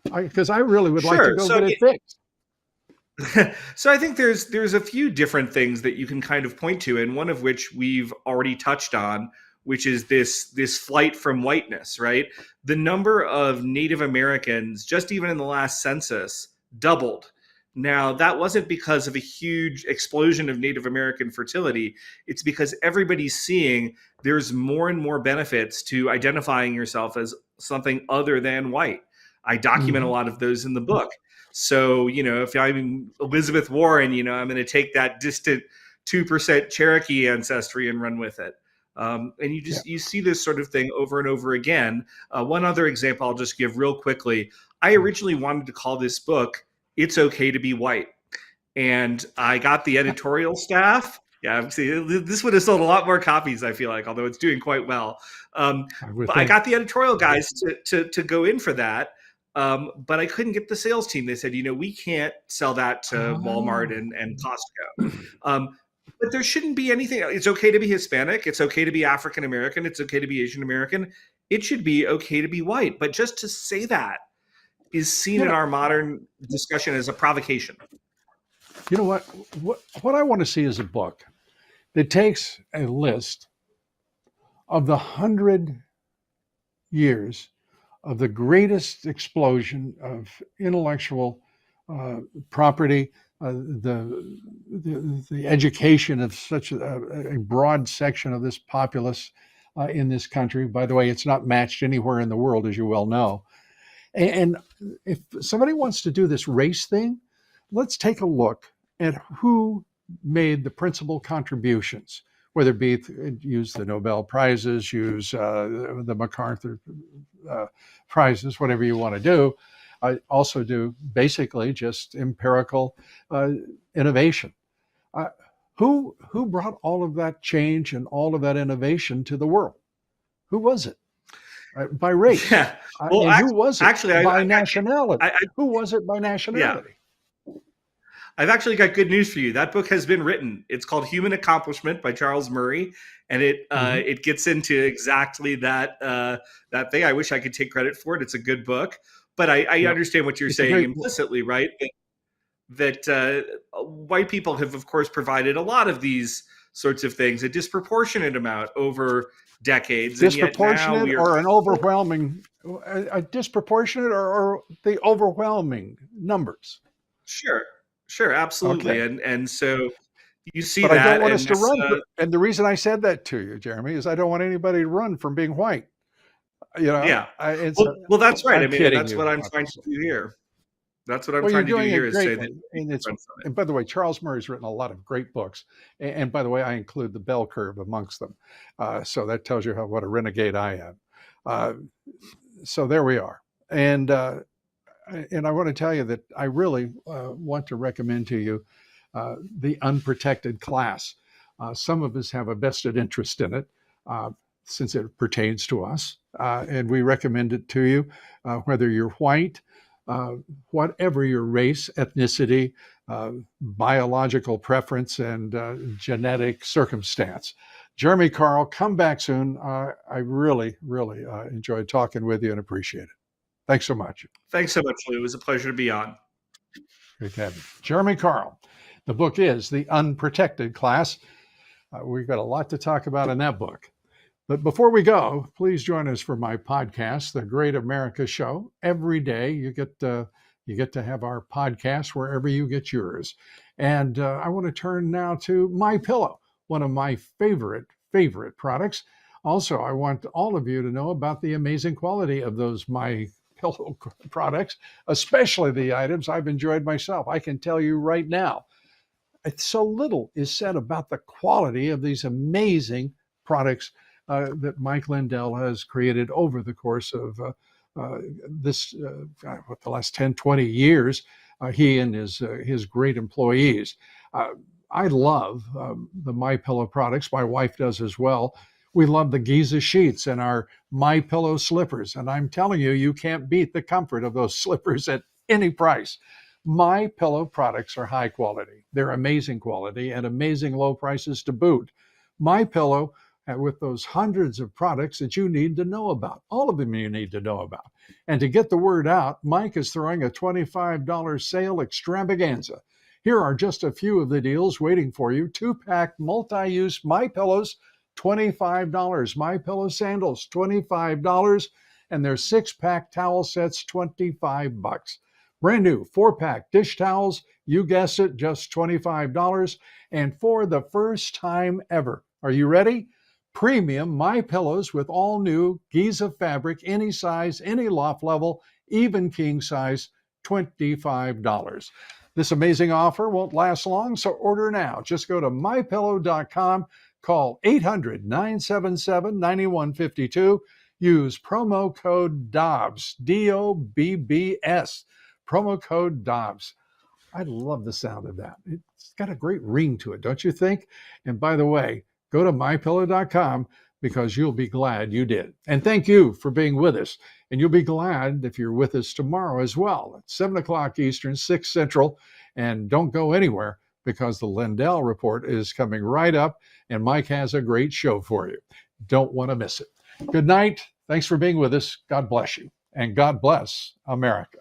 Because I really would like to go get it fixed. So I think there's a few different things that you can kind of point to, and one of which we've already touched on, which is this flight from whiteness, right? The number of Native Americans, just even in the last census, doubled. Now, that wasn't because of a huge explosion of Native American fertility. It's because everybody's seeing there's more and more benefits to identifying yourself as something other than white. I document a lot of those in the book. So, if I'm Elizabeth Warren, I'm going to take that distant 2% Cherokee ancestry and run with it. And you see this sort of thing over and over again. One other example I'll just give real quickly. I originally wanted to call this book, It's Okay to Be White. And I got the editorial staff. Yeah, see, this would have sold a lot more copies, I feel like, although it's doing quite well. But I got the editorial guys to go in for that. But I couldn't get the sales team. They said, we can't sell that to Walmart and Costco. But there shouldn't be anything. It's okay to be Hispanic. It's okay to be African American. It's okay to be Asian American. It should be okay to be white. But just to say that is seen in our modern discussion as a provocation. You know what I want to see is a book that takes a list of the 100 years of the greatest explosion of intellectual property, the education of such a broad section of this populace in this country. By the way, it's not matched anywhere in the world, as you well know. And if somebody wants to do this race thing, let's take a look at who made the principal contributions, whether it be use the Nobel Prizes, use the MacArthur prizes, whatever you want to do. I also do basically just empirical innovation. Who brought all of that change and all of that innovation to the world? Who was it? By race. Yeah. Well, And who was it actually, by nationality? I, Who was it by yeah, nationality? I've actually got good news for you. That book has been written. It's called Human Accomplishment by Charles Murray, and it gets into exactly that that thing. I wish I could take credit for it. It's a good book, but I Yep. understand what you're It's a saying great implicitly, right? That white people have, of course, provided a lot of these sorts of things, a disproportionate amount over decades, and yet now disproportionate we are. or an overwhelming, a disproportionate or the overwhelming numbers. Sure, absolutely, Okay. and so you see But I don't that, want and us to run. And the reason I said that to you, Jeremy, is I don't want anybody to run from being white. yeah. It's, Well, that's right. I'm I mean, and kidding that's you, what I'm trying to obviously. do here. That's what I'm Well, you're trying to do doing here it is say greatly. that And run from it. and by the way, Charles Murray's written a lot of great books. And by the way, I include the bell curve amongst them. So that tells you what a renegade I am. Uh, so there we are. And I want to tell you that I really want to recommend to you The Unprotected Class. Some of us have a vested interest in it since it pertains to us. And we recommend it to you, whether you're white, whatever your race, ethnicity, biological preference, and genetic circumstance. Jeremy Carl, come back soon. I really, really enjoyed talking with you and appreciate it. Thanks so much. Thanks so much, Lou. It was a pleasure to be on. Great to have you. Jeremy Carl. The book is The Unprotected Class. We've got a lot to talk about in that book. But before we go, please join us for my podcast, The Great America Show. Every day you get to have our podcast wherever you get yours. And I want to turn now to MyPillow, one of my favorite products. Also, I want all of you to know about the amazing quality of those MyPillow products, especially the items I've enjoyed myself. I can tell you right now, so little is said about the quality of these amazing products that Mike Lindell has created over the course of the last 10, 20 years, he and his great employees. I love the MyPillow products. My wife does as well. We love the Giza sheets and our MyPillow slippers. And I'm telling you, you can't beat the comfort of those slippers at any price. MyPillow products are high quality. They're amazing quality and amazing low prices to boot. MyPillow, with those hundreds of products that you need to know about, all of them you need to know about. And to get the word out, Mike is throwing a $25 sale extravaganza. Here are just a few of the deals waiting for you. 2-pack multi-use MyPillows, $25. MyPillow sandals, $25. And their 6-pack towel sets, $25. Brand new 4-pack dish towels, you guessed it, just $25. And for the first time ever, are you ready? Premium MyPillows with all new Giza fabric, any size, any loft level, even king size, $25. This amazing offer won't last long, so order now. Just go to mypillow.com, call 800-977-9152, use promo code Dobbs, DOBBS, promo code Dobbs. I love the sound of that. It's got a great ring to it, don't you think? And by the way, go to mypillow.com because you'll be glad you did. And thank you for being with us. And you'll be glad if you're with us tomorrow as well at 7 o'clock Eastern, 6 Central. And don't go anywhere because the Lindell Report is coming right up and Mike has a great show for you. Don't want to miss it. Good night. Thanks for being with us. God bless you. And God bless America.